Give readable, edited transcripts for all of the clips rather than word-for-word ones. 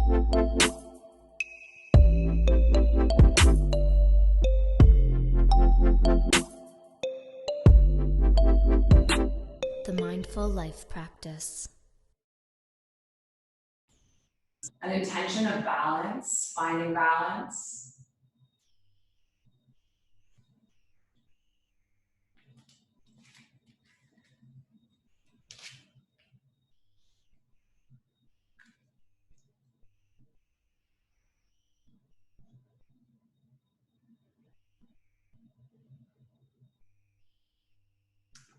The Mindful Life Practice. An intention of balance, finding balance.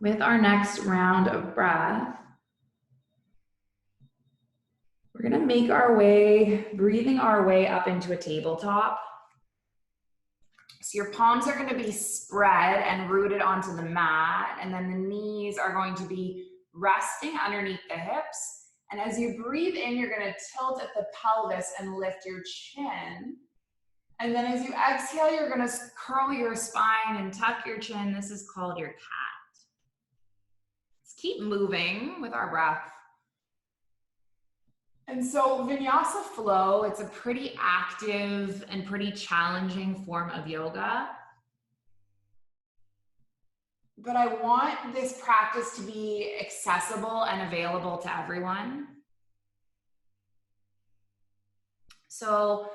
With our next round of breath, we're going to make our way, breathing our way up into a tabletop. So your palms are going to be spread and rooted onto the mat, and then the knees are going to be resting underneath the hips. And as you breathe in, you're going to tilt at the pelvis and lift your chin. And then as you exhale, you're going to curl your spine and tuck your chin. This is called your cat. Let's keep moving with our breath. And so Vinyasa Flow, it's a pretty active and pretty challenging form of yoga. But I want this practice to be accessible and available to everyone. So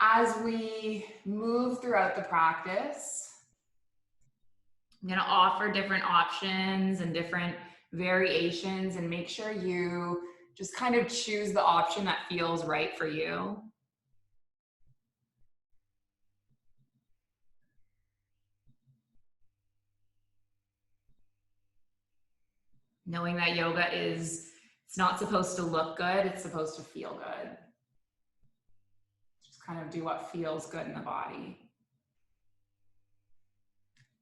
as we move throughout the practice, I'm going to offer different options and different variations, and make sure you just kind of choose the option that feels right for you. Knowing that yoga it's not supposed to look good, it's supposed to feel good. Just kind of do what feels good in the body.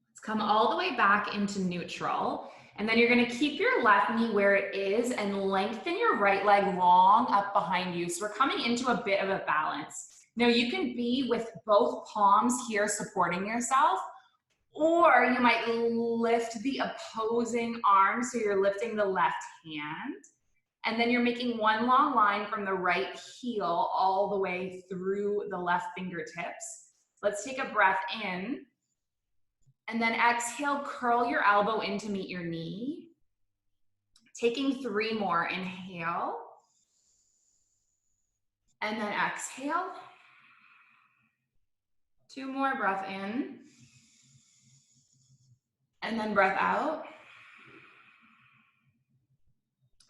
Let's come all the way back into neutral. And then you're going to keep your left knee where it is and lengthen your right leg long up behind you. So we're coming into a bit of a balance. Now you can be with both palms here supporting yourself, or you might lift the opposing arm. So you're lifting the left hand, and then you're making one long line from the right heel all the way through the left fingertips. Let's take a breath in. And then exhale, curl your elbow in to meet your knee. Taking 3 more, inhale. And then exhale. 2 more, breath in. And then breath out.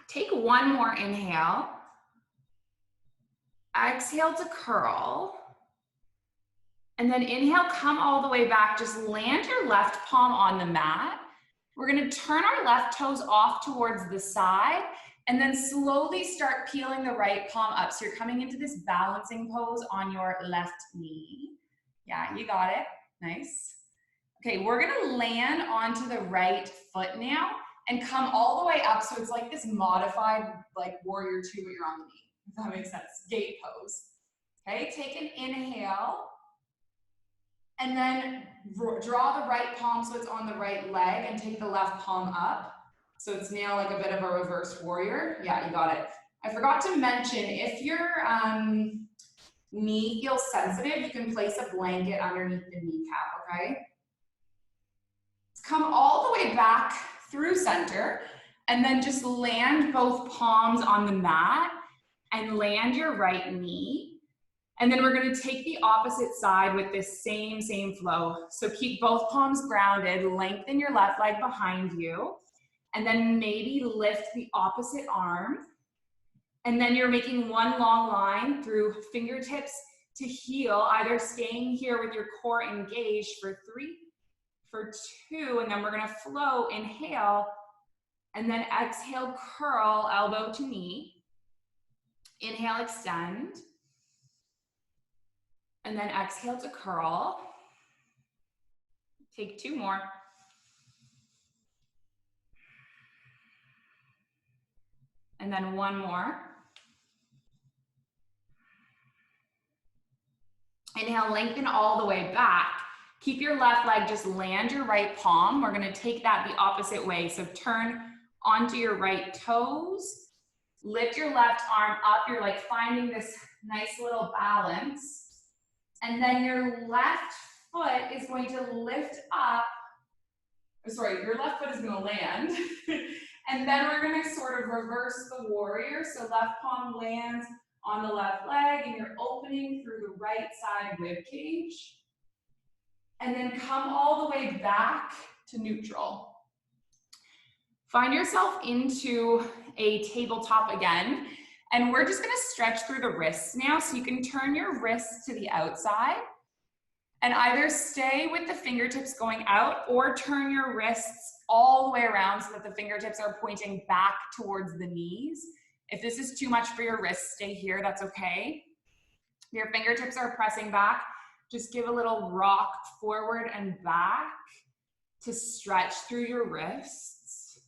Take 1 more inhale. Exhale to curl. And then inhale, come all the way back. Just land your left palm on the mat. We're going to turn our left toes off towards the side, and then slowly start peeling the right palm up. So you're coming into this balancing pose on your left knee. Yeah, you got it. Nice. Okay, we're going to land onto the right foot now and come all the way up. So it's like this modified, like warrior 2, but you're on the knee. If that makes sense. Gate pose. Okay, take an inhale. And then draw the right palm so it's on the right leg, and take the left palm up. So it's now like a bit of a reversed warrior. Yeah, you got it. I forgot to mention, if your knee feels sensitive, you can place a blanket underneath the kneecap, okay? Let's come all the way back through center, and then just land both palms on the mat and land your right knee. And then we're going to take the opposite side with this same flow. So keep both palms grounded, lengthen your left leg behind you, and then maybe lift the opposite arm. And then you're making one long line through fingertips to heel, either staying here with your core engaged for 3, for 2, and then we're going to flow, inhale, and then exhale, curl, elbow to knee. Inhale, extend. And then exhale to curl. Take 2 more. And then 1 more. Inhale, lengthen all the way back. Keep your left leg, just land your right palm. We're gonna take that the opposite way. So turn onto your right toes. Lift your left arm up. You're like finding this nice little balance. And then your left foot is going to lift up. Sorry, your left foot is going to land. And then we're going to sort of reverse the warrior. So left palm lands on the left leg, and you're opening through the right side rib cage. And then come all the way back to neutral. Find yourself into a tabletop again. And we're just going to stretch through the wrists now. So you can turn your wrists to the outside and either stay with the fingertips going out or turn your wrists all the way around so that the fingertips are pointing back towards the knees. If this is too much for your wrists, stay here, that's okay. Your fingertips are pressing back. Just give a little rock forward and back to stretch through your wrists.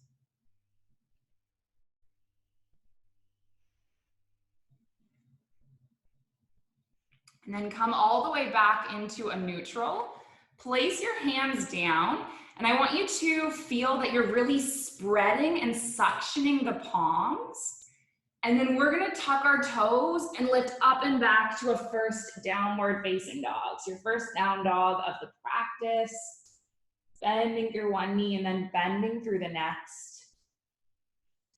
And then come all the way back into a neutral. Place your hands down, and I want you to feel that you're really spreading and suctioning the palms. And then we're gonna tuck our toes and lift up and back to a first downward facing dog. So your first down dog of the practice, bending through one knee and then bending through the next.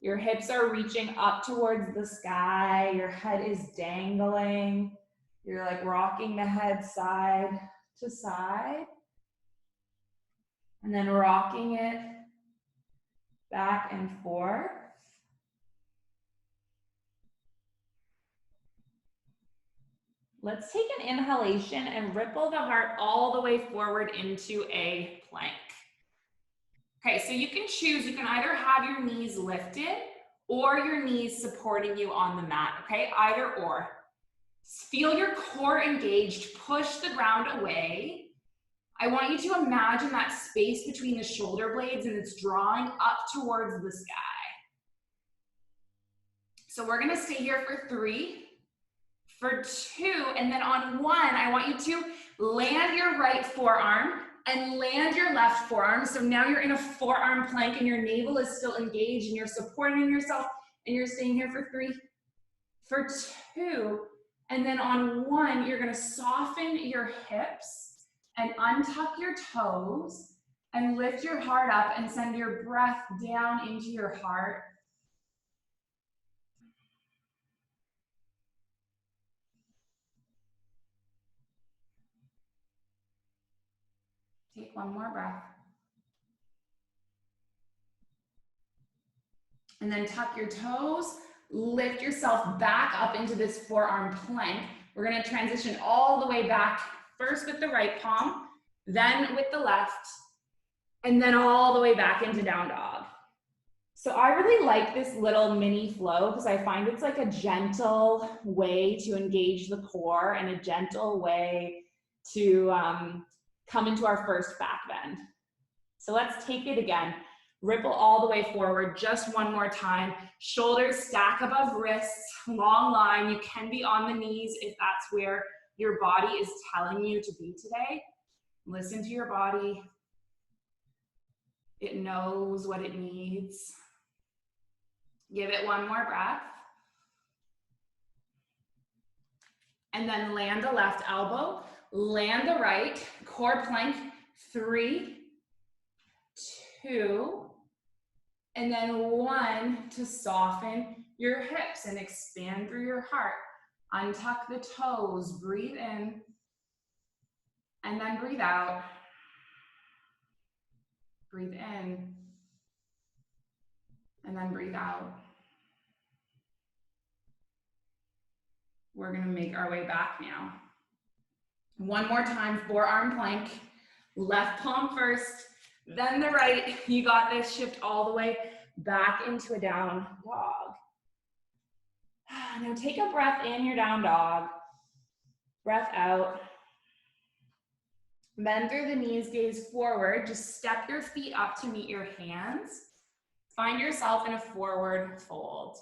Your hips are reaching up towards the sky. Your head is dangling. You're like rocking the head side to side. And then rocking it back and forth. Let's take an inhalation and ripple the heart all the way forward into a plank. Okay, so you can choose, you can either have your knees lifted or your knees supporting you on the mat, okay? Either or. Feel your core engaged, push the ground away. I want you to imagine that space between the shoulder blades and it's drawing up towards the sky. So we're gonna stay here for 3. For 2, and then on 1, I want you to land your right forearm and land your left forearm. So now you're in a forearm plank and your navel is still engaged and you're supporting yourself and you're staying here for 3. For 2, and then on 1, you're gonna soften your hips and untuck your toes and lift your heart up and send your breath down into your heart. Take one more breath. And then tuck your toes, lift yourself back up into this forearm plank. We're gonna transition all the way back, first with the right palm, then with the left, and then all the way back into down dog. So I really like this little mini flow because I find it's like a gentle way to engage the core and a gentle way to come into our first back bend. So let's take it again. Ripple all the way forward, just one more time. Shoulders stack above wrists, long line. You can be on the knees if that's where your body is telling you to be today. Listen to your body. It knows what it needs. Give it one more breath. And then land the left elbow, land the right, core plank, 3, 2, and then 1 to soften your hips and expand through your heart. Untuck the toes, breathe in, and then breathe out. Breathe in, and then breathe out. We're gonna make our way back now. One more time, forearm plank, left palm first, then the right. You got this. Shift all the way back into a down dog. Now take a breath in your down dog. Breath out. Bend through the knees, gaze forward. Just step your feet up to meet your hands. Find yourself in a forward fold.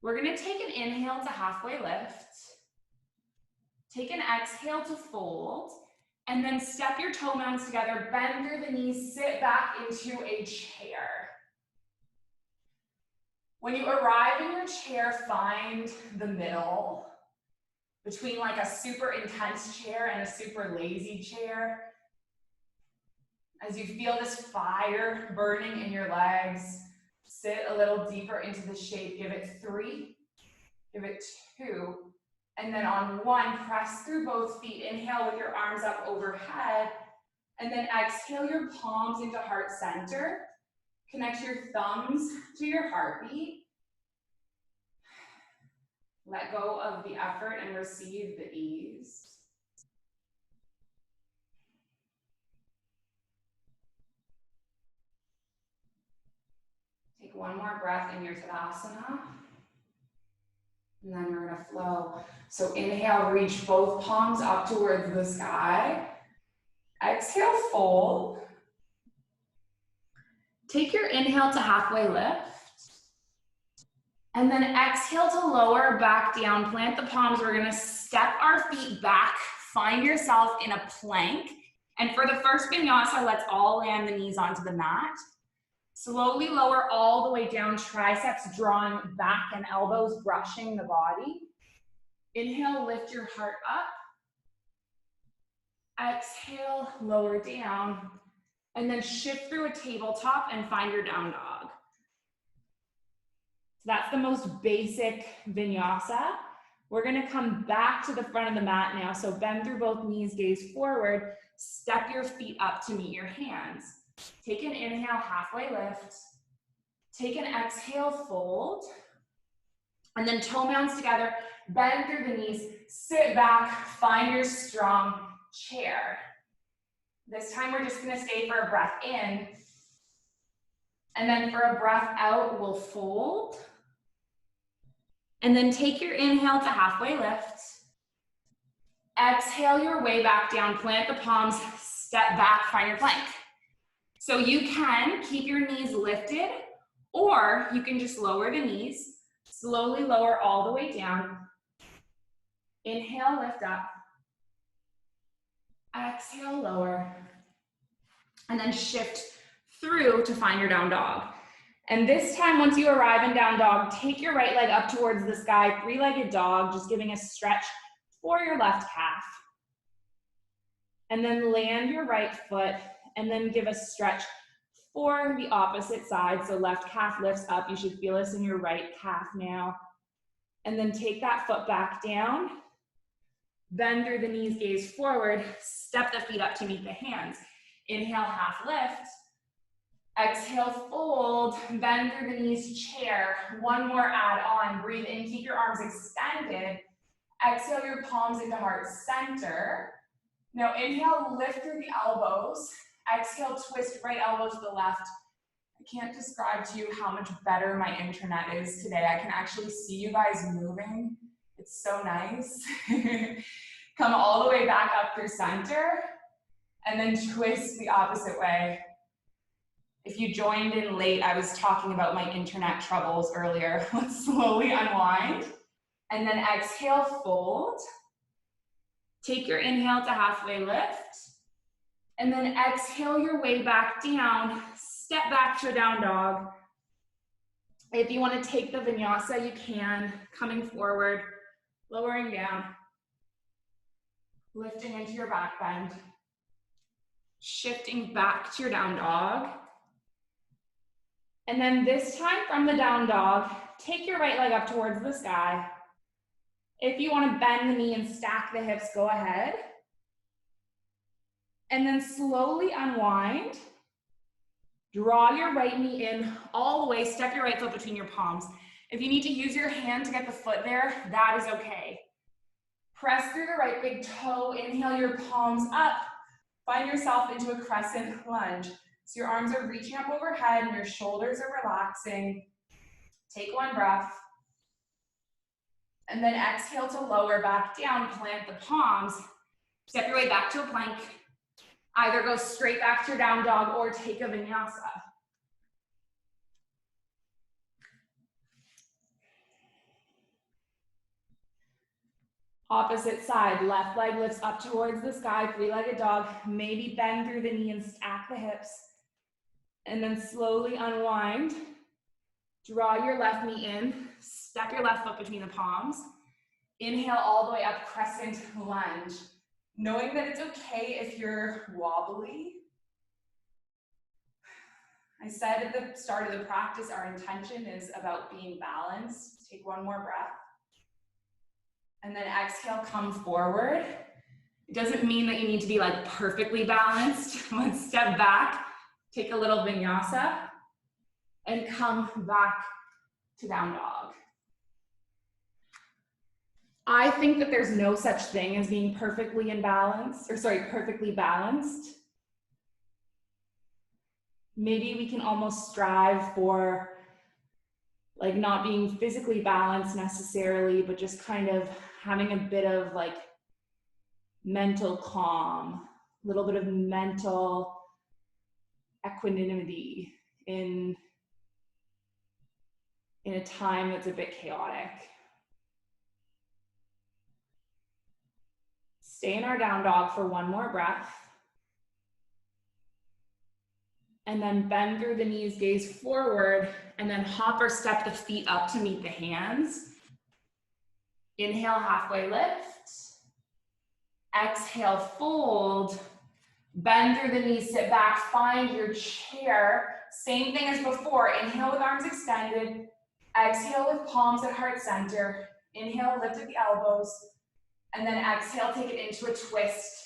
We're gonna take an inhale to halfway lift. Take an exhale to fold. And then step your toe mounds together, bend through the knees, sit back into a chair. When you arrive in your chair, find the middle. between like a super intense chair and a super lazy chair. As you feel this fire burning in your legs, sit a little deeper into the shape. Give it 3, give it 2, and then on 1, press through both feet. Inhale with your arms up overhead, and then exhale your palms into heart center. Connect your thumbs to your heartbeat. Let go of the effort and receive the ease. Take one more breath in your Tadasana. And then we're gonna flow. So inhale, reach both palms up towards the sky. Exhale, fold. Take your inhale to halfway lift. And then exhale to lower back down. Plant the palms. We're gonna step our feet back. Find yourself in a plank. And for the first vinyasa, let's all land the knees onto the mat. Slowly lower all the way down, triceps drawing back and elbows brushing the body. Inhale, lift your heart up. Exhale, lower down. And then shift through a tabletop and find your down dog. So that's the most basic vinyasa. We're gonna come back to the front of the mat now. So bend through both knees, gaze forward, step your feet up to meet your hands. Take an inhale, halfway lift. Take an exhale, fold. And then toe mounds together, bend through the knees, sit back, find your strong chair. This time we're just gonna stay for a breath in. And then for a breath out, we'll fold. And then take your inhale to halfway lift. Exhale your way back down, plant the palms, step back, find your plank. So you can keep your knees lifted, or you can just lower the knees, slowly lower all the way down. Inhale, lift up. Exhale, lower. And then shift through to find your down dog. And this time, once you arrive in down dog, take your right leg up towards the sky, 3-legged dog, just giving a stretch for your left calf. And then land your right foot, and then give a stretch for the opposite side. So left calf lifts up. You should feel this in your right calf now. And then take that foot back down. Bend through the knees, gaze forward. Step the feet up to meet the hands. Inhale, half lift. Exhale, fold. Bend through the knees, chair. One more add on. Breathe in, keep your arms extended. Exhale your palms into heart center. Now inhale, lift through the elbows. Exhale, twist right elbow to the left. I can't describe to you how much better my internet is today. I can actually see you guys moving. It's so nice. Come all the way back up through center, and then twist the opposite way. If you joined in late, I was talking about my internet troubles earlier. Let's slowly unwind, and then exhale, fold. Take your inhale to halfway lift. And then exhale your way back down, step back to a down dog. If you want to take the vinyasa, you can, coming forward, lowering down, lifting into your back bend, shifting back to your down dog. And then this time from the down dog, take your right leg up towards the sky. If you want to bend the knee and stack the hips, go ahead. And then slowly unwind. Draw your right knee in all the way. Step your right foot between your palms. If you need to use your hand to get the foot there, that is okay. Press through the right big toe. Inhale your palms up. Find yourself into a crescent lunge. So your arms are reaching up overhead and your shoulders are relaxing. Take one breath. And then exhale to lower back down. Plant the palms. Step your way back to a plank. Either go straight back to your down dog or take a vinyasa. Opposite side, left leg lifts up towards the sky, 3-legged dog. Maybe bend through the knee and stack the hips. And then slowly unwind. Draw your left knee in, step your left foot between the palms. Inhale all the way up, Crescent Lunge. Knowing that it's okay if you're wobbly. I said at the start of the practice, our intention is about being balanced. Take one more breath. And then exhale, come forward. It doesn't mean that you need to be like perfectly balanced. Let's step back, take a little vinyasa, and come back to down dog. I think that there's no such thing as being perfectly perfectly balanced. Maybe we can almost strive for like not being physically balanced necessarily, but just kind of having a bit of like mental calm, a little bit of mental equanimity in a time that's a bit chaotic. Stay in our down dog for one more breath. And then bend through the knees, gaze forward, and then hop or step the feet up to meet the hands. Inhale, halfway lift. Exhale, fold. Bend through the knees, sit back, find your chair. Same thing as before. Inhale with arms extended. Exhale with palms at heart center. Inhale, lift at the elbows. And then exhale, take it into a twist.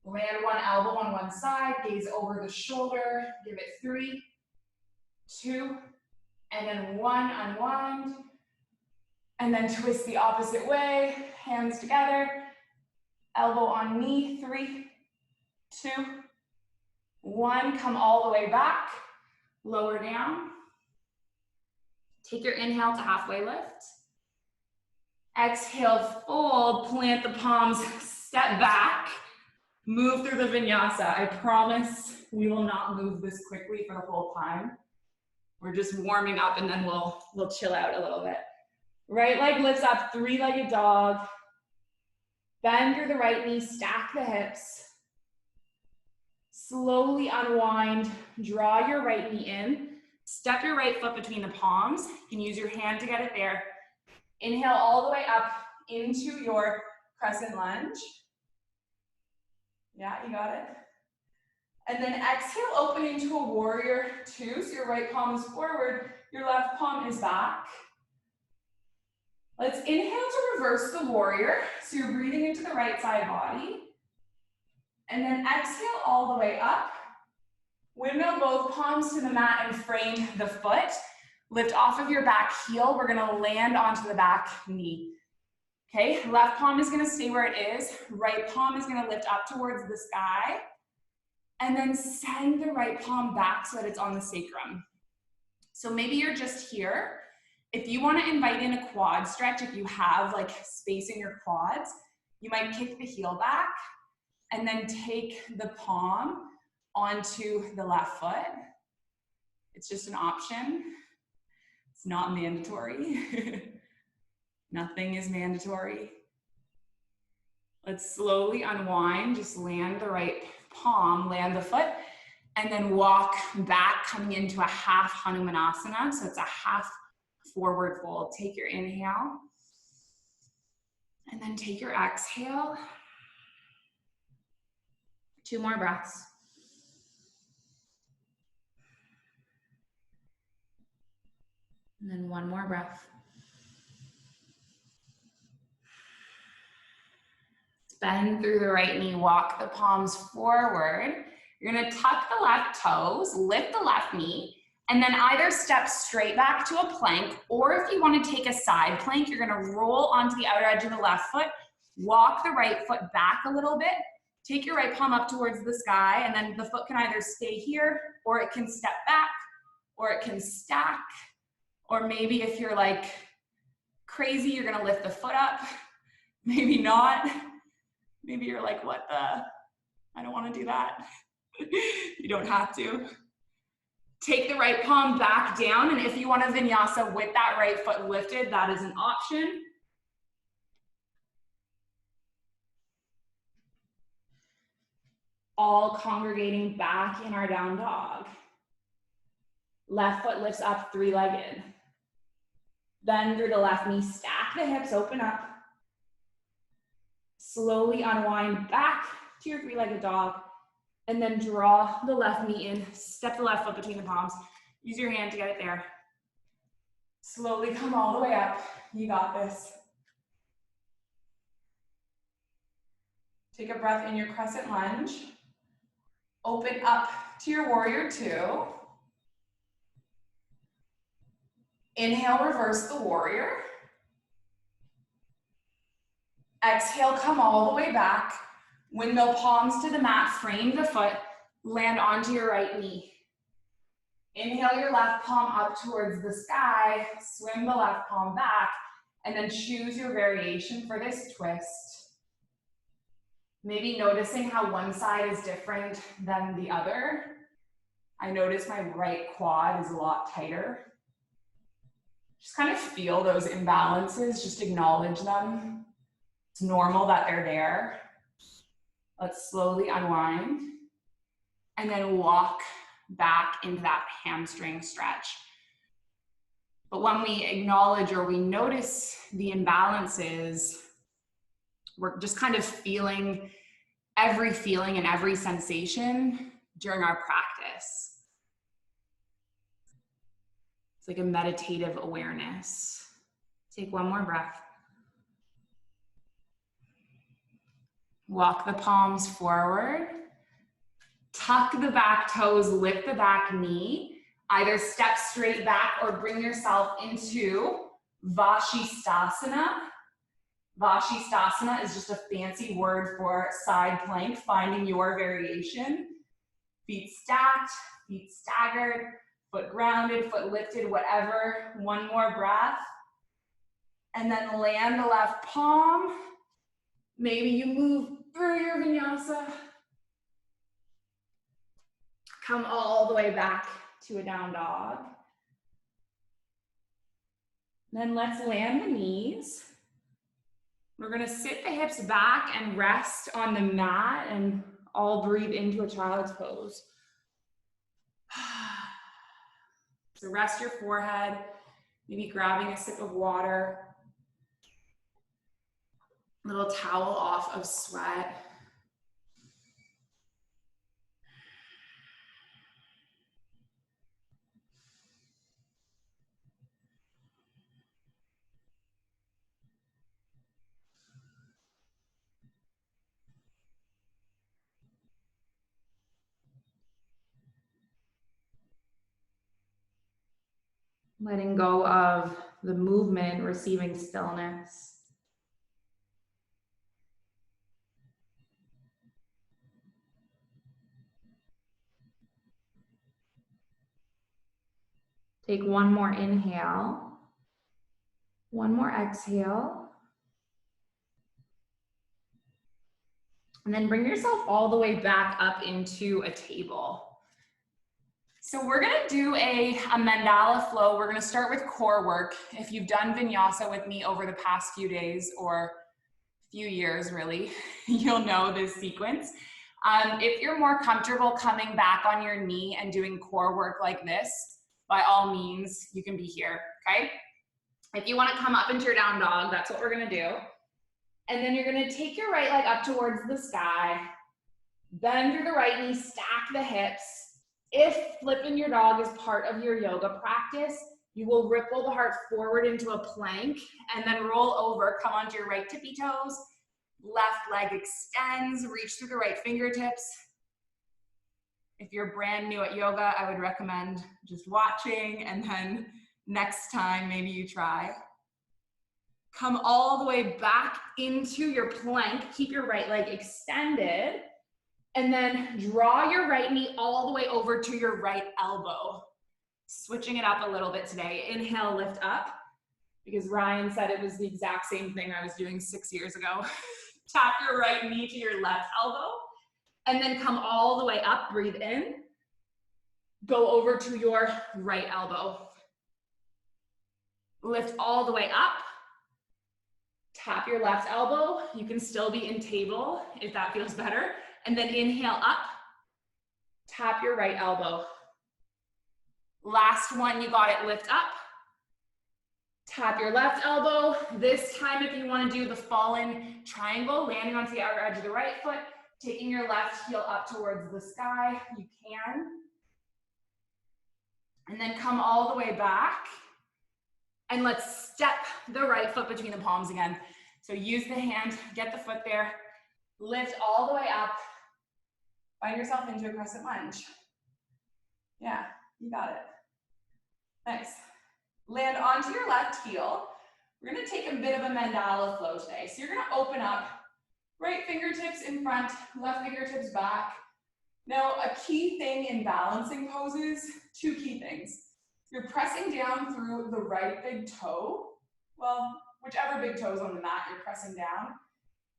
Land one elbow on one side, gaze over the shoulder. Give it 3, 2, and then 1, unwind. And then twist the opposite way, hands together. Elbow on knee, 3, 2, 1. Come all the way back, lower down. Take your inhale to halfway lift. Exhale, fold, plant the palms, step back. Move through the vinyasa. I promise we will not move this quickly for the whole time. We're just warming up and then we'll chill out a little bit. Right leg lifts up, 3-legged dog. Bend through the right knee, stack the hips. Slowly unwind, draw your right knee in. Step your right foot between the palms. You can use your hand to get it there. Inhale all the way up into your crescent lunge. Yeah, you got it. And then exhale, open into a warrior 2. So your right palm is forward, your left palm is back. Let's inhale to reverse the warrior. So you're breathing into the right side body. And then exhale all the way up. Windmill both palms to the mat and frame the foot. Lift off of your back heel. We're gonna land onto the back knee. Okay, left palm is gonna stay where it is. Right palm is gonna lift up towards the sky. And then send the right palm back so that it's on the sacrum. So maybe you're just here. If you wanna invite in a quad stretch, if you have like space in your quads, you might kick the heel back and then take the palm onto the left foot. It's just an option. It's not mandatory. Nothing is mandatory. Let's slowly unwind, just land the right palm, land the foot, and then walk back, coming into a half Hanumanasana. So it's a half forward fold. Take your inhale, and then take your exhale. 2 more breaths. And then 1 more breath. Bend through the right knee, walk the palms forward. You're gonna tuck the left toes, lift the left knee, and then either step straight back to a plank, or if you wanna take a side plank, you're gonna roll onto the outer edge of the left foot, walk the right foot back a little bit, take your right palm up towards the sky, and then the foot can either stay here, or it can step back, or it can stack, or maybe if you're like crazy, you're gonna lift the foot up, maybe not. Maybe you're like, what the? I don't want to do that. You don't have to. Take the right palm back down, and if you want a vinyasa with that right foot lifted, that is an option. All congregating back in our down dog. Left foot lifts up, 3-legged. Bend through the left knee, stack the hips, open up. Slowly unwind back to your three-legged dog, and then draw the left knee in, step the left foot between the palms. Use your hand to get it there. Slowly come all the way up. You got this. Take a breath in your crescent lunge. Open up to your warrior two. Inhale, reverse the warrior. Exhale, come all the way back. Windmill palms to the mat, frame the foot, land onto your right knee. Inhale your left palm up towards the sky, swim the left palm back, and then choose your variation for this twist. Maybe noticing how one side is different than the other. I notice my right quad is a lot tighter. Just kind of feel those imbalances, just acknowledge them. It's normal that they're there. Let's slowly unwind and then walk back into that hamstring stretch. But when we acknowledge or we notice the imbalances, we're just kind of feeling every feeling and every sensation during our practice. It's like a meditative awareness. Take one more breath. Walk the palms forward. Tuck the back toes, lift the back knee. Either step straight back or bring yourself into Vashisthasana. Vashisthasana is just a fancy word for side plank, finding your variation. Feet stacked, feet staggered, foot grounded, foot lifted, whatever. One more breath. And then land the left palm. Maybe you move through your vinyasa. Come all the way back to a down dog. Then let's land the knees. We're gonna sit the hips back and rest on the mat and all breathe into a child's pose. So rest your forehead, maybe grabbing a sip of water. Little towel off of sweat. Letting go of the movement, receiving stillness. Take one more inhale, one more exhale, and then bring yourself all the way back up into a table. So we're gonna do a Mandala Flow. We're gonna start with core work. If you've done Vinyasa with me over the past few days or few years really, you'll know this sequence. If you're more comfortable coming back on your knee and doing core work like this, by all means, you can be here, okay? If you wanna come up into your down dog, that's what we're gonna do. And then you're gonna take your right leg up towards the sky, bend through the right knee, stack the hips. If flipping your dog is part of your yoga practice, you will ripple the heart forward into a plank and then roll over, come onto your right tippy toes, left leg extends, reach through the right fingertips. If you're brand new at yoga, I would recommend just watching, and then next time, maybe you try. Come all the way back into your plank. Keep your right leg extended, and then draw your right knee all the way over to your right elbow. Switching it up a little bit today. Inhale, lift up, because Ryan said it was the exact same thing I was doing 6 years ago. Tap your right knee to your left elbow, and then come all the way up, breathe in. Go over to your right elbow. Lift all the way up. Tap your left elbow. You can still be in table if that feels better. And then inhale up. Tap your right elbow. Last one, you got it, lift up. Tap your left elbow. This time, if you want to do the fallen triangle, landing onto the outer edge of the right foot, taking your left heel up towards the sky, you can. And then come all the way back. And let's step the right foot between the palms again. So use the hand, get the foot there, lift all the way up, find yourself into a crescent lunge. Yeah, you got it. Nice. Land onto your left heel. We're gonna take a bit of a mandala flow today. So you're gonna open up, right fingertips in front, left fingertips back. Now, a key thing in balancing poses, two key things. You're pressing down through the right big toe. Well, whichever big toe is on the mat, you're pressing down.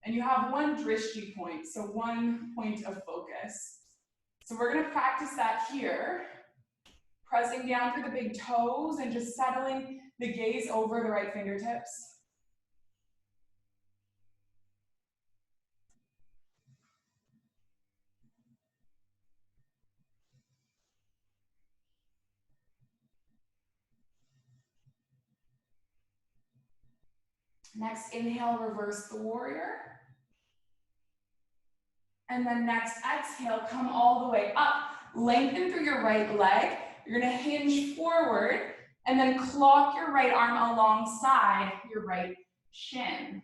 And you have one drishti point, so one point of focus. So we're gonna practice that here. Pressing down through the big toes and just settling the gaze over the right fingertips. Next inhale, reverse the warrior. And then next exhale, come all the way up. Lengthen through your right leg. You're gonna hinge forward and then clock your right arm alongside your right shin.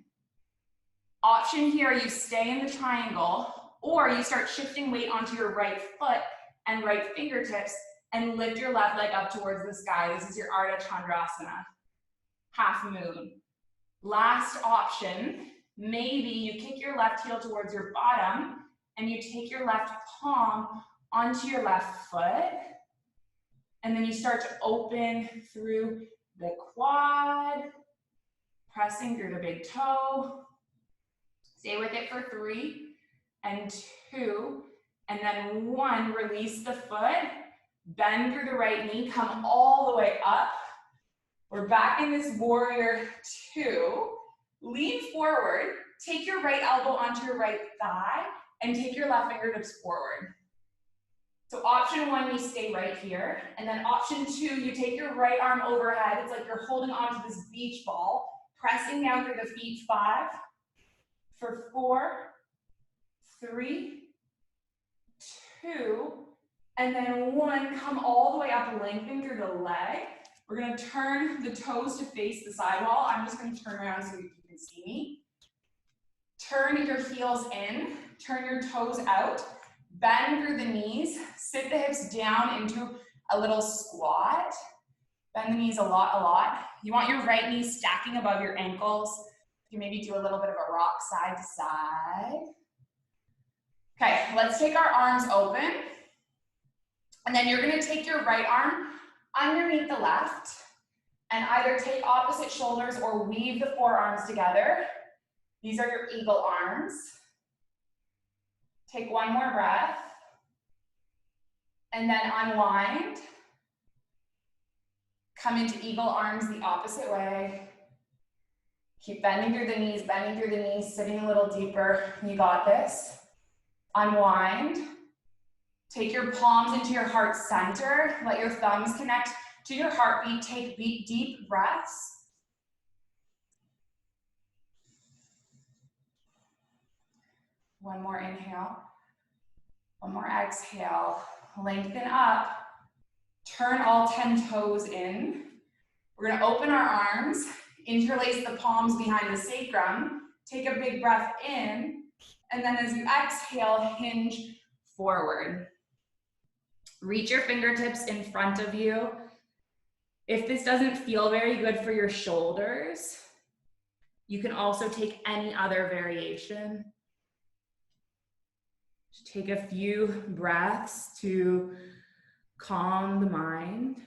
Option here, you stay in the triangle or you start shifting weight onto your right foot and right fingertips and lift your left leg up towards the sky. This is your Ardha Chandrasana, half moon. Last option, maybe you kick your left heel towards your bottom and you take your left palm onto your left foot. And then you start to open through the quad, pressing through the big toe. Stay with it for 3 and 2, and then 1, release the foot, bend through the right knee, come all the way up. We're back in this warrior 2. Lean forward, take your right elbow onto your right thigh, and take your left fingertips forward. So option 1, you stay right here. And then option 2, you take your right arm overhead. It's like you're holding onto this beach ball, pressing down through the feet. 5, for 4, 3, 2, and then 1, come all the way up, lengthen through the leg. We're gonna turn the toes to face the sidewall. I'm just gonna turn around so you can see me. Turn your heels in, turn your toes out, bend through the knees, sit the hips down into a little squat. Bend the knees a lot. You want your right knee stacking above your ankles. You maybe do a little bit of a rock side to side. Okay, let's take our arms open. And then you're gonna take your right arm underneath the left and either take opposite shoulders or weave the forearms together. These are your eagle arms. Take one more breath. And then unwind. Come into eagle arms the opposite way. Keep bending through the knees, sitting a little deeper. You got this. Unwind. Take your palms into your heart center. Let your thumbs connect to your heartbeat. Take deep breaths. One more inhale. One more exhale. Lengthen up. Turn all 10 toes in. We're gonna open our arms. Interlace the palms behind the sacrum. Take a big breath in. And then as you exhale, hinge forward. Reach your fingertips in front of you. If this doesn't feel very good for your shoulders, you can also take any other variation. Just take a few breaths to calm the mind.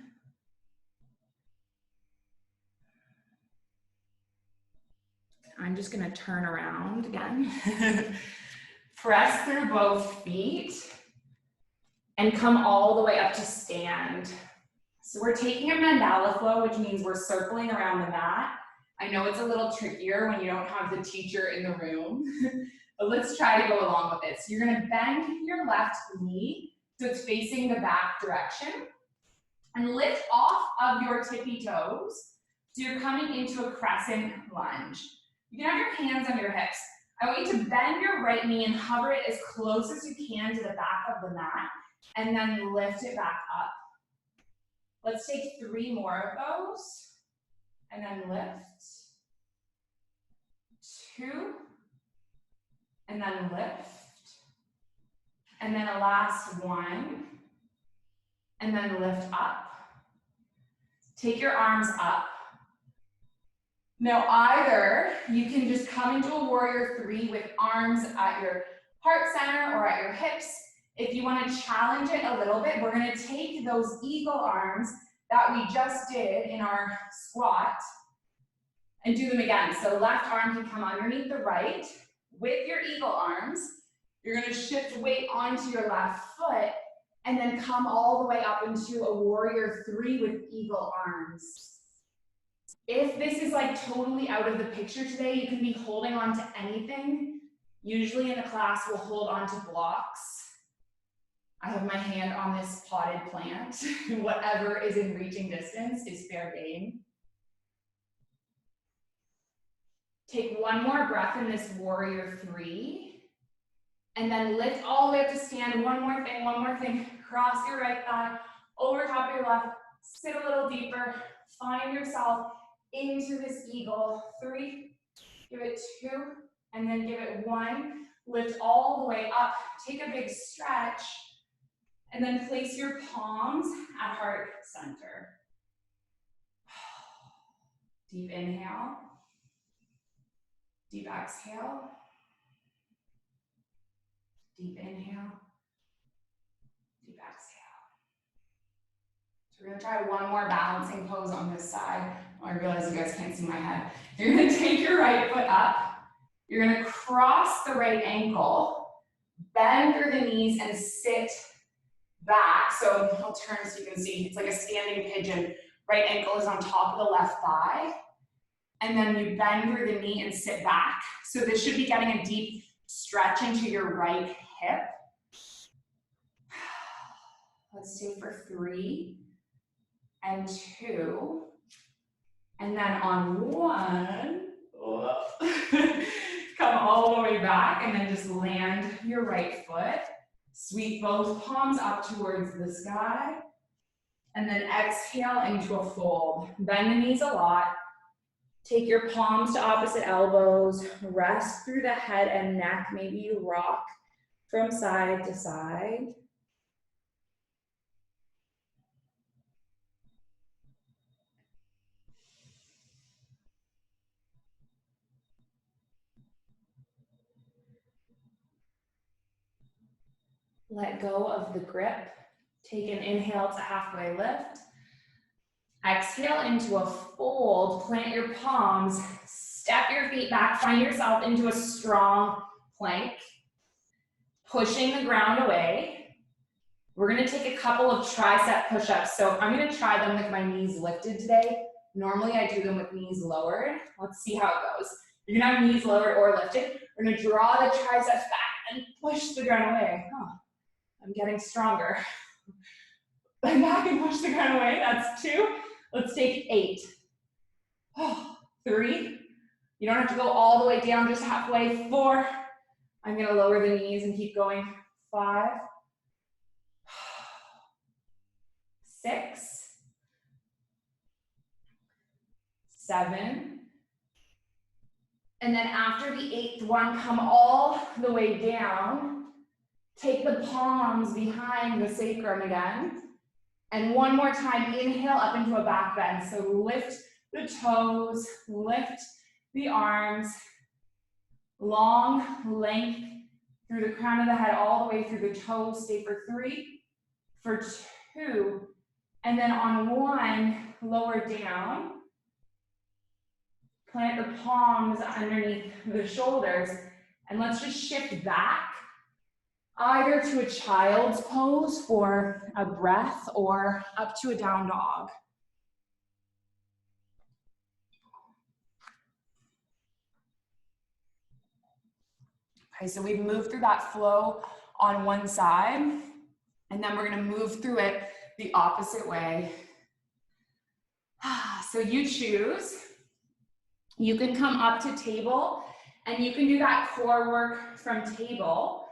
I'm just gonna turn around again. Press through both feet and come all the way up to stand. So we're taking a mandala flow, which means we're circling around the mat. I know it's a little trickier when you don't have the teacher in the room, but let's try to go along with it. So you're gonna bend your left knee so it's facing the back direction and lift off of your tippy toes. So you're coming into a crescent lunge. You can have your hands on your hips. I want you to bend your right knee and hover it as close as you can to the back of the mat, and then lift it back up. Let's take 3 more of those, and then lift. 2, and then lift. And then a last 1, and then lift up. Take your arms up. Now either you can just come into a warrior 3 with arms at your heart center or at your hips. If you want to challenge it a little bit, we're going to take those eagle arms that we just did in our squat and do them again. So left arm can come underneath the right. With your eagle arms, you're going to shift weight onto your left foot and then come all the way up into a warrior 3 with eagle arms. If this is like totally out of the picture today, you can be holding on to anything. Usually in the class, we'll hold on to blocks. I have my hand on this potted plant. Whatever is in reaching distance is fair game. Take 1 more breath in this warrior 3. And then lift all the way up to stand. One more thing. Cross your right thigh over top of your left. Sit a little deeper. Find yourself into this eagle. 3, give it 2, and then give it 1. Lift all the way up. Take a big stretch, and then place your palms at heart center. Deep inhale. Deep exhale. Deep inhale. Deep exhale. So we're gonna try one more balancing pose on this side. Oh, I realize you guys can't see my head. You're gonna take your right foot up. You're gonna cross the right ankle, bend through the knees and sit back. So I'll turn so you can see. It's like a standing pigeon. Right ankle is on top of the left thigh. And then you bend through the knee and sit back. So this should be getting a deep stretch into your right hip. Let's do for 3 and 2. And then on 1, come all the way back and then just land your right foot. Sweep both palms up towards the sky. And then exhale into a fold. Bend the knees a lot. Take your palms to opposite elbows. Rest through the head and neck. Maybe you rock from side to side. Let go of the grip. Take an inhale to halfway lift. Exhale into a fold. Plant your palms. Step your feet back. Find yourself into a strong plank. Pushing the ground away. We're going to take a couple of tricep push-ups. So I'm going to try them with my knees lifted today. Normally I do them with knees lowered. Let's see how it goes. You're going to have knees lowered or lifted. We're going to draw the triceps back and push the ground away. Oh, I'm getting stronger. Bend back and push the ground away. That's 2. Let's take 8. 3. You don't have to go all the way down, just halfway. 4. I'm going to lower the knees and keep going. 5. 6. 7. And then after the 8th one, come all the way down. Take the palms behind the sacrum again. And one more time, inhale up into a back bend. So lift the toes, lift the arms, long length through the crown of the head, all the way through the toes. Stay for 3, for 2, and then on 1, lower down. Plant the palms underneath the shoulders, and let's just shift back, either to a child's pose for a breath or up to a down dog. Okay, so we've moved through that flow on one side, and then we're gonna move through it the opposite way. So you choose. You can come up to table and you can do that core work from table,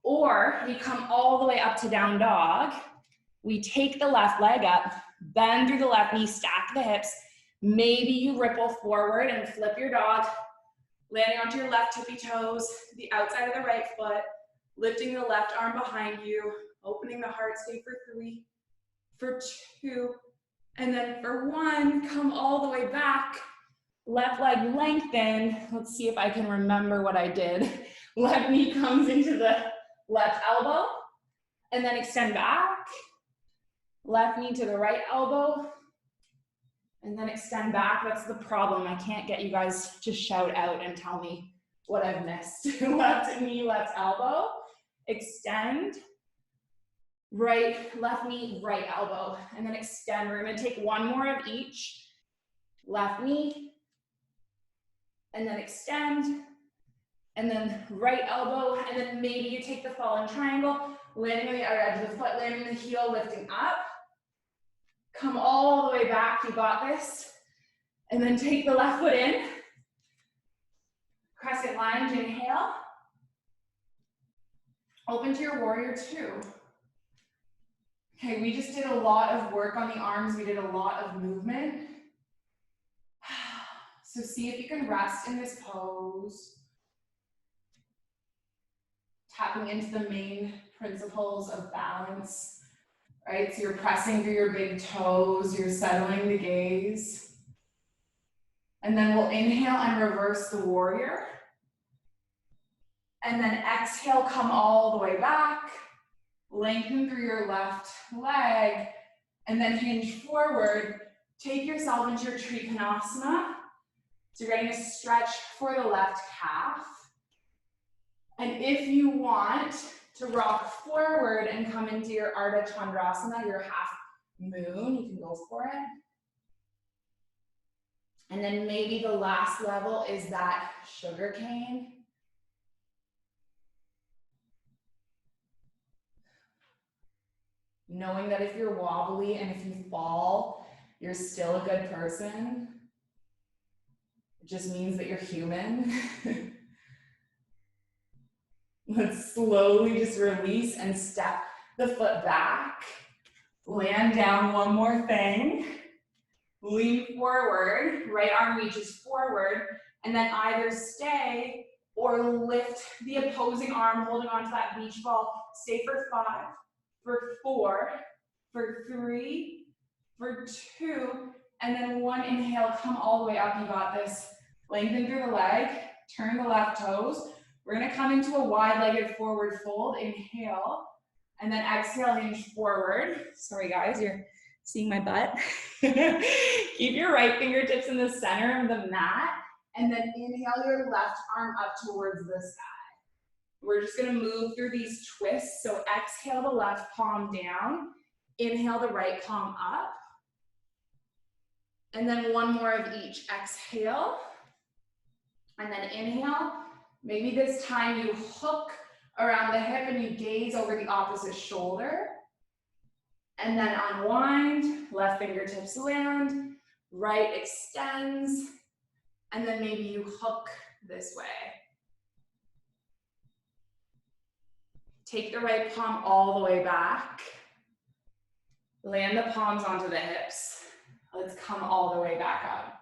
or you come all the way up to down dog. We take the left leg up, bend through the left knee, stack the hips. Maybe you ripple forward and flip your dog, landing onto your left tippy toes, the outside of the right foot, lifting the left arm behind you, opening the heart, stay for 3, for 2, and then for 1, come all the way back. Left leg lengthen. Let's see if I can remember what I did. Left knee comes into the left elbow, and then extend back. Left knee to the right elbow, and then extend back. That's the problem. I can't get you guys to shout out and tell me what I've missed. Left knee, left elbow, extend. Right, left knee, right elbow, and then extend. We're gonna take 1 more of each. Left knee, and then extend, and then right elbow, and then maybe you take the fallen triangle, landing on the other edge of the foot, landing the heel, lifting up. Come all the way back, you got this. And then take the left foot in. Crescent lunge, inhale. Open to your warrior 2. Okay, we just did a lot of work on the arms. We did a lot of movement. So see if you can rest in this pose. Tapping into the main principles of balance, right? So you're pressing through your big toes, you're settling the gaze. And then we'll inhale and reverse the warrior. And then exhale, come all the way back. Lengthen through your left leg. And then hinge forward. Take yourself into your Trikonasana. So you're getting a stretch for the left calf. And if you want to rock forward and come into your Ardha Chandrasana, your half moon, you can go for it. And then maybe the last level is that sugar cane. Knowing that if you're wobbly and if you fall, you're still a good person. It just means that you're human. Let's slowly just release and step the foot back. Land down, one more thing. Lean forward, right arm reaches forward, and then either stay or lift the opposing arm, holding onto that beach ball. Stay for 5, for 4, for 3, for 2, and then 1 inhale, come all the way up, you got this. Lengthen through the leg, turn the left toes. We're gonna come into a wide-legged forward fold, inhale, and then exhale, hinge forward. Sorry guys, you're seeing my butt. Keep your right fingertips in the center of the mat, and then inhale your left arm up towards the sky. We're just gonna move through these twists. So exhale the left palm down, inhale the right palm up, and then 1 more of each. Exhale, and then inhale. Maybe this time you hook around the hip and you gaze over the opposite shoulder. And then unwind, left fingertips land, right extends, and then maybe you hook this way. Take the right palm all the way back. Land the palms onto the hips. Let's come all the way back up.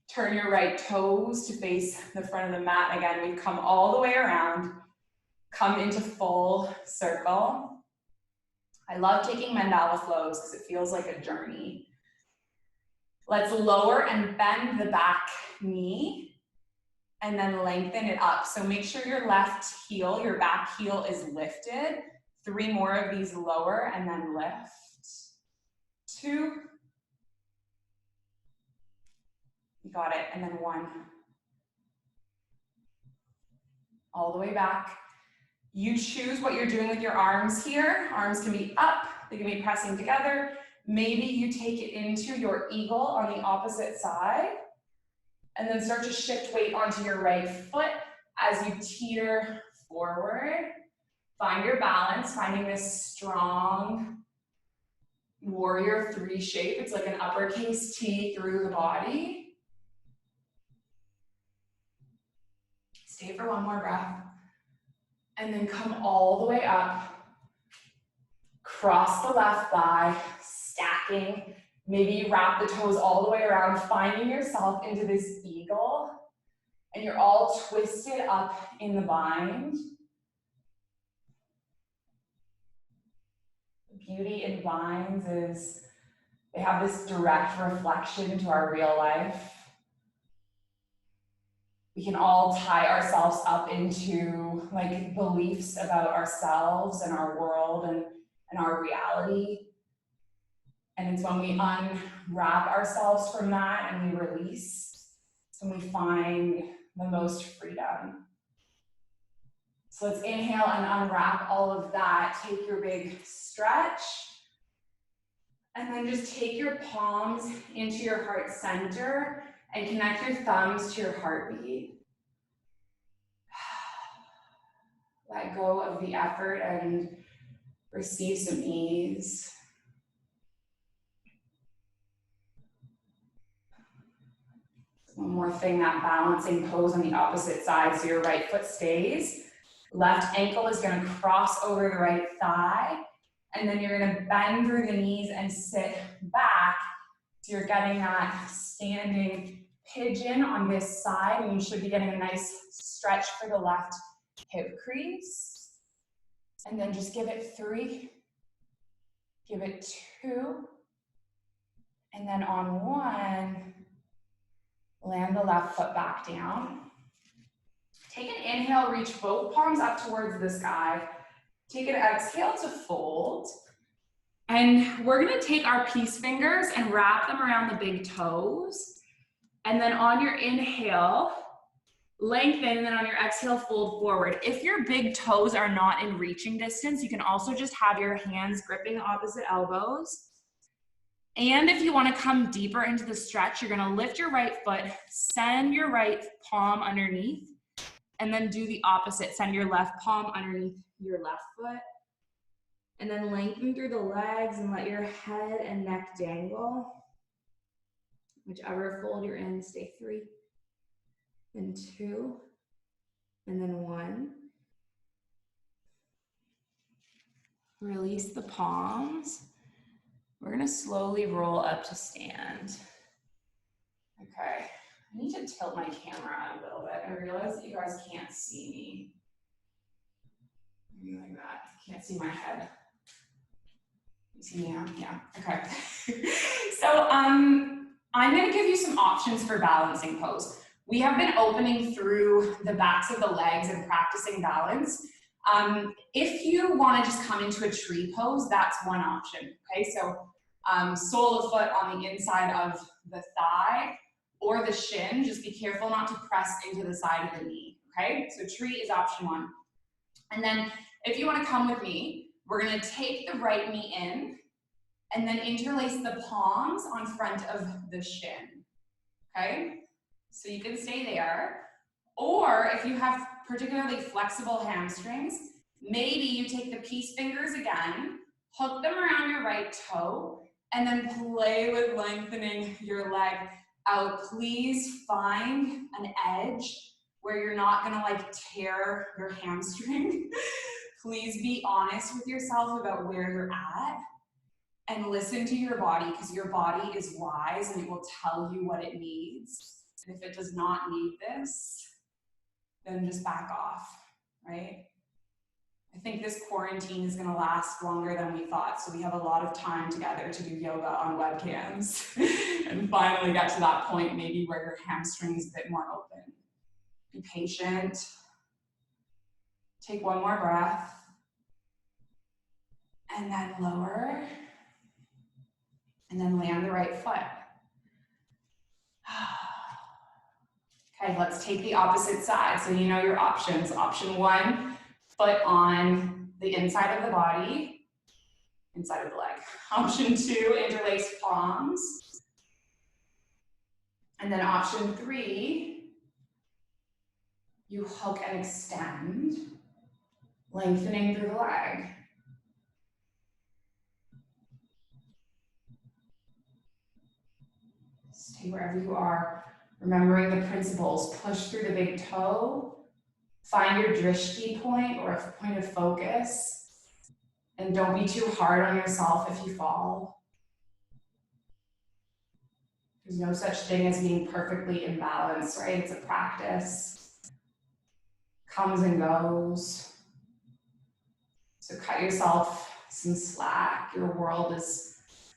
Turn your right toes to face the front of the mat. Again, we've come all the way around. Come into full circle. I love taking Mandala Flows because it feels like a journey. Let's lower and bend the back knee and then lengthen it up. So make sure your left heel, your back heel is lifted. 3 more of these lower and then lift. 2. You got it, and then 1. All the way back. You choose what you're doing with your arms here. Arms can be up, they can be pressing together. Maybe you take it into your eagle on the opposite side, and then start to shift weight onto your right foot as you teeter forward. Find your balance, finding this strong warrior warrior three shape. It's like an uppercase T through the body. Stay for one more breath. And then come all the way up. Cross the left thigh, stacking. Maybe you wrap the toes all the way around, finding yourself into this eagle. And you're all twisted up in the bind. The beauty in binds is they have this direct reflection into our real life. We can all tie ourselves up into like beliefs about ourselves and our world and our reality. And it's when we unwrap ourselves from that and we release, it's when we find the most freedom. So let's inhale and unwrap all of that. Take your big stretch. And then just take your palms into your heart center and connect your thumbs to your heartbeat. Let go of the effort and receive some ease. One more thing, that balancing pose on the opposite side. So your right foot stays. Left ankle is going to cross over the right thigh. And then you're going to bend through the knees and sit back. So you're getting that standing pigeon on this side. And you should be getting a nice stretch for the left hip crease. And then just give it 3. Give it 2. And then on 1, land the left foot back down. Take an inhale, reach both palms up towards the sky. Take an exhale to fold. And we're gonna take our peace fingers and wrap them around the big toes. And then on your inhale, lengthen, and then on your exhale, fold forward. If your big toes are not in reaching distance, you can also just have your hands gripping the opposite elbows. And if you want to come deeper into the stretch, you're going to lift your right foot, send your right palm underneath, and then do the opposite. Send your left palm underneath your left foot. And then lengthen through the legs and let your head and neck dangle. Whichever fold you're in, stay 3, then 2, and then 1. Release the palms. We're gonna slowly roll up to stand. Okay, I need to tilt my camera a little bit. I realize that you guys can't see me. Maybe like that. Can't see my head. You see me now? Yeah, okay. So I'm gonna give you some options for balancing pose. We have been opening through the backs of the legs and practicing balance. If you wanna just come into a tree pose, that's one option, okay? So sole of foot on the inside of the thigh or the shin. Just be careful not to press into the side of the knee, okay? So tree is option 1. And then if you wanna come with me, we're gonna take the right knee in and then interlace the palms on front of the shin, okay? So you can stay there. Or if you have particularly flexible hamstrings, maybe you take the peace fingers again, hook them around your right toe, and then play with lengthening your leg out. Please find an edge where you're not gonna like tear your hamstring. Please be honest with yourself about where you're at and listen to your body, because your body is wise and it will tell you what it needs. And if it does not need this, then just back off, right? I think this quarantine is gonna last longer than we thought, so we have a lot of time together to do yoga on webcams and finally get to that point maybe where your hamstring is a bit more open. Be patient. Take one more breath. And then lower. And then land the right foot. Okay, let's take the opposite side. So you know your options. Option 1, foot on the inside of the body, inside of the leg. Option 2, interlace palms. And then option 3, you hook and extend, lengthening through the leg. Stay wherever you are, remembering the principles. Push through the big toe. Find your drishti point or a point of focus. And don't be too hard on yourself if you fall. There's no such thing as being perfectly imbalanced, right? It's a practice. Comes and goes. So cut yourself some slack. Your world is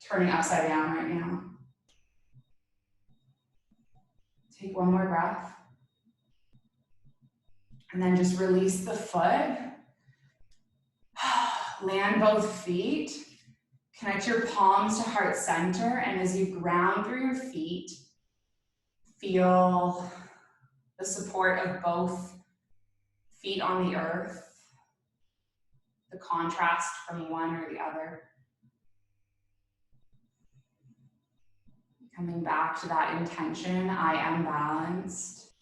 turning upside down right now. Take one more breath. And then just release the foot. Land both feet. Connect your palms to heart center. And as you ground through your feet, feel the support of both feet on the earth. The contrast from one or the other. Coming back to that intention, I am balanced.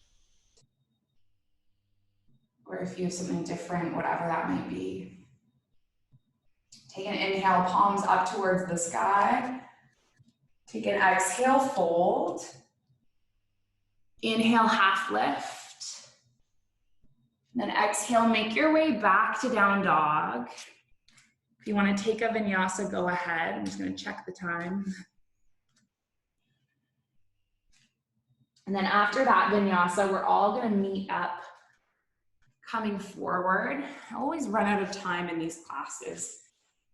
Or if you have something different, whatever that might be. Take an inhale, palms up towards the sky. Take an exhale, fold. Inhale, half lift. Then exhale, make your way back to down dog. If you want to take a vinyasa, go ahead. I'm just going to check the time. And then after that vinyasa, we're all going to meet up, coming forward. I always run out of time in these classes.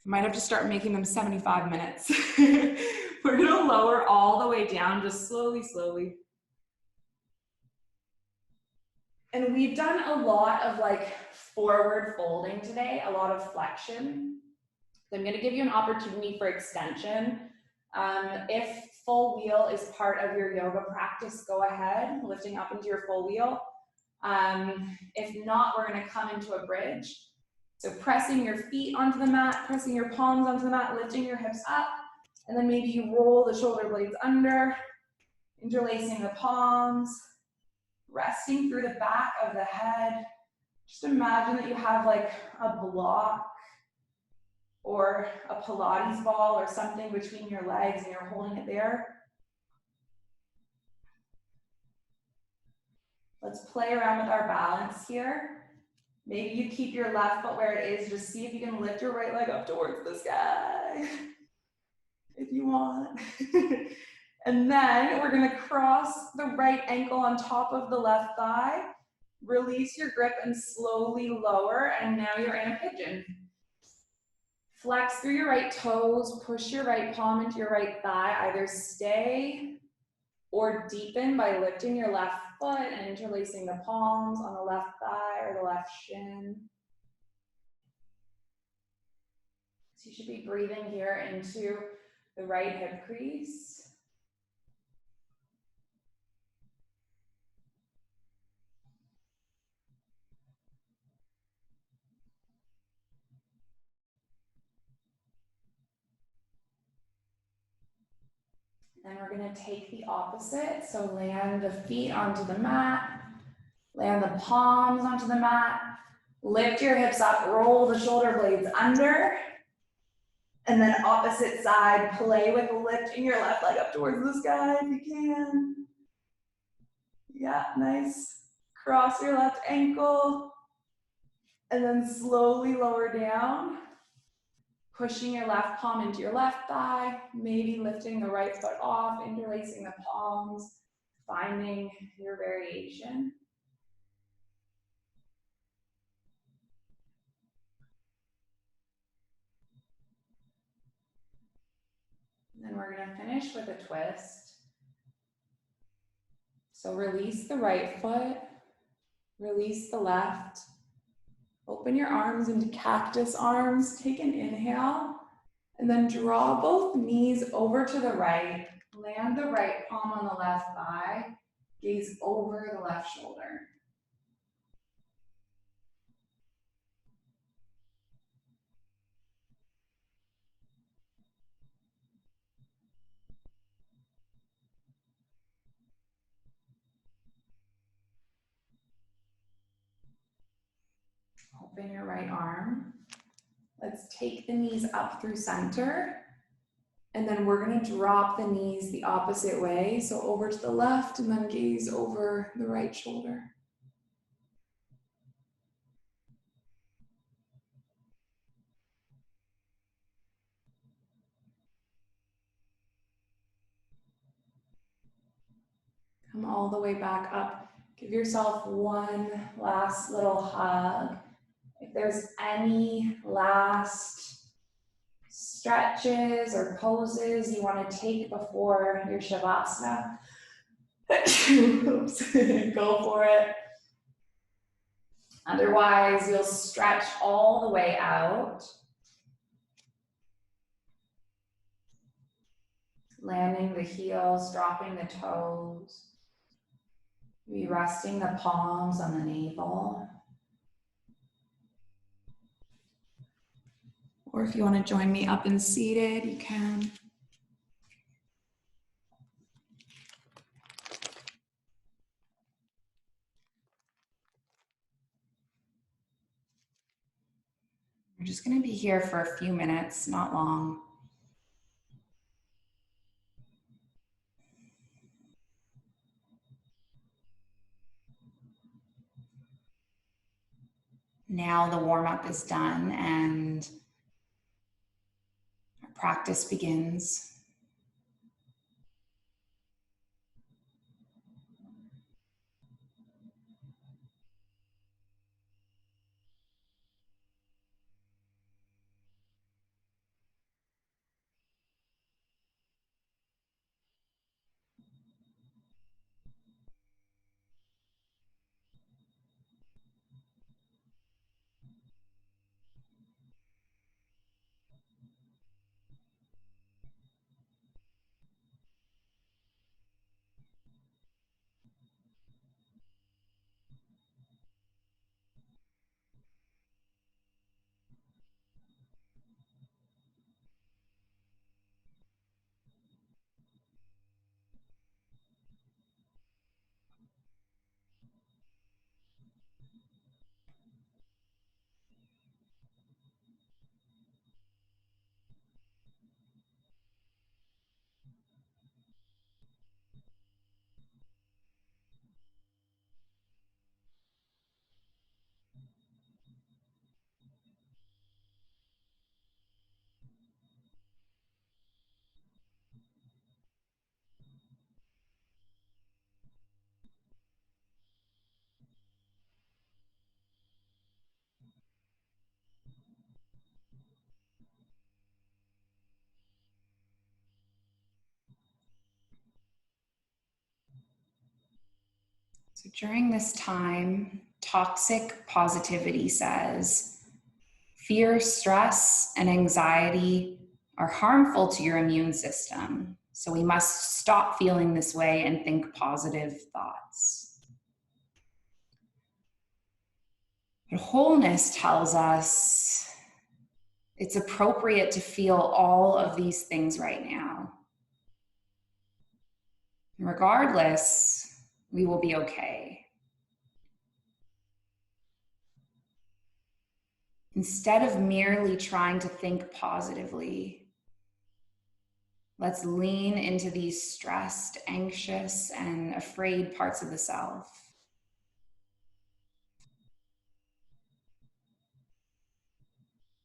I might have to start making them 75 minutes. We're going to lower all the way down, just slowly, slowly. And we've done a lot of like forward folding today, a lot of flexion. So I'm going to give you an opportunity for extension. If full wheel is part of your yoga practice, go ahead, lifting up into your full wheel. If not, we're going to come into a bridge. So pressing your feet onto the mat, pressing your palms onto the mat, lifting your hips up, and then maybe you roll the shoulder blades under, interlacing the palms, resting through the back of the head. Just imagine that you have like a block or a Pilates ball or something between your legs and you're holding it there. Let's play around with our balance here. Maybe you keep your left foot where it is. Just see if you can lift your right leg up towards the sky, if you want. And then we're gonna cross the right ankle on top of the left thigh. Release your grip and slowly lower, and now you're in a pigeon. Flex through your right toes, push your right palm into your right thigh. Either stay or deepen by lifting your left foot and interlacing the palms on the left thigh or the left shin. So you should be breathing here into the right hip crease. Then we're going to take the opposite. So land the feet onto the mat, land the palms onto the mat, lift your hips up, roll the shoulder blades under, and then opposite side, play with lifting your left leg up towards the sky if you can. Yeah, nice. Cross your left ankle, and then slowly lower down. Pushing your left palm into your left thigh, maybe lifting the right foot off, interlacing the palms, finding your variation. And then we're going to finish with a twist. So release the right foot, release the left. Open your arms into cactus arms. Take an inhale. And then draw both knees over to the right. Land the right palm on the left thigh. Gaze over the left shoulder. Open your right arm. Let's take the knees up through center. And then we're gonna drop the knees the opposite way. So over to the left and then gaze over the right shoulder. Come all the way back up. Give yourself one last little hug. If there's any last stretches or poses you want to take before your Shavasana, oops, go for it. Otherwise, you'll stretch all the way out. Landing the heels, dropping the toes. Maybe resting the palms on the navel. Or if you want to join me up and seated, you can. We're just going to be here for a few minutes, not long. Now the warm-up is done and our practice begins. So during this time, toxic positivity says, fear, stress, and anxiety are harmful to your immune system. So we must stop feeling this way and think positive thoughts. But wholeness tells us it's appropriate to feel all of these things right now. Regardless, we will be okay. Instead of merely trying to think positively, let's lean into these stressed, anxious, and afraid parts of the self.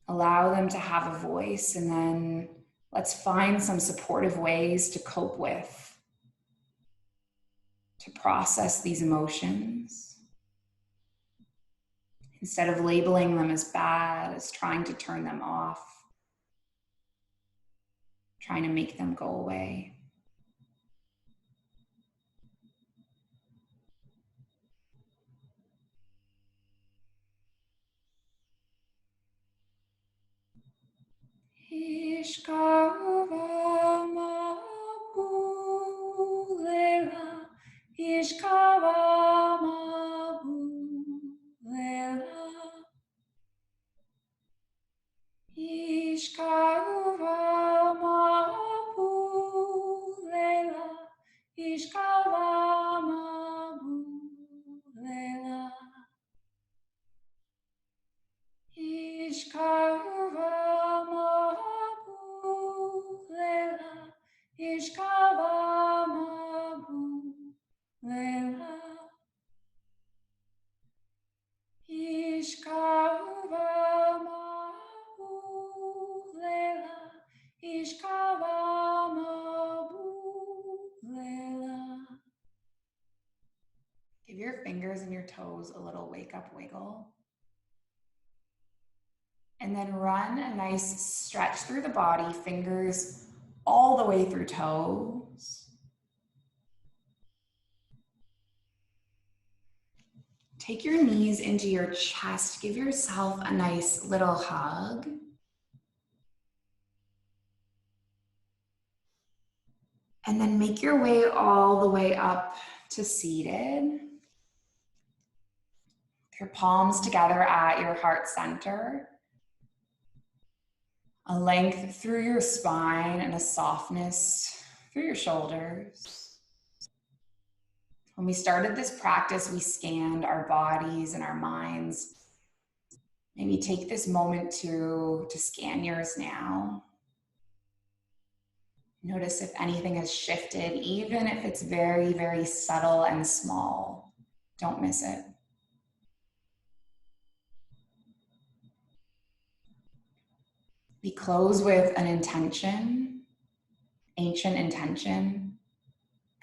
Allow them to have a voice, and then let's find some supportive ways to cope with, to process these emotions. Instead of labeling them as bad, as trying to turn them off, trying to make them go away. Ishkava mabulela, Ishkava mabulela, Ishkava mabulela. fingers and your toes a little wake up wiggle. And then run a nice stretch through the body, fingers all the way through toes. Take your knees into your chest. Give yourself a nice little hug. And then make your way all the way up to seated. Your palms together at your heart center. A length through your spine and a softness through your shoulders. When we started this practice, we scanned our bodies and our minds. Maybe take this moment to scan yours now. Notice if anything has shifted, even if it's very, very subtle and small. Don't miss it. We close with an intention, ancient intention,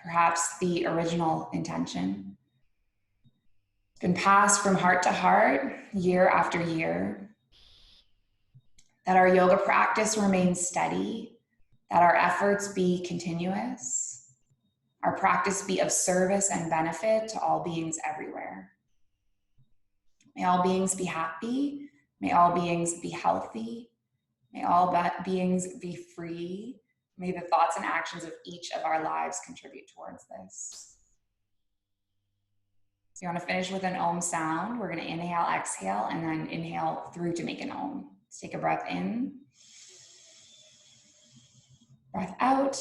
perhaps the original intention. It's been passed from heart to heart, year after year. That our yoga practice remains steady, that our efforts be continuous, our practice be of service and benefit to all beings everywhere. May all beings be happy, may all beings be healthy, may all beings be free. May the thoughts and actions of each of our lives contribute towards this. So you want to finish with an Om sound. We're going to inhale, exhale, and then inhale through to make an Om. Let's take a breath in. Breath out.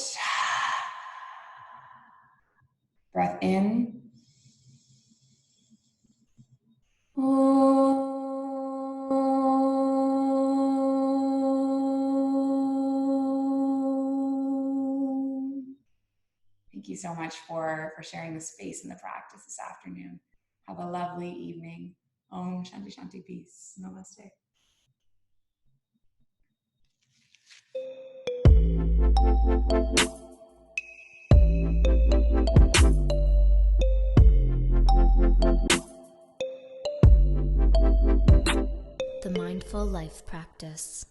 Breath in. Thank you so much for sharing the space and the practice this afternoon. Have a lovely evening. Om Shanti Shanti, peace. Namaste. The Mindful Life Practice.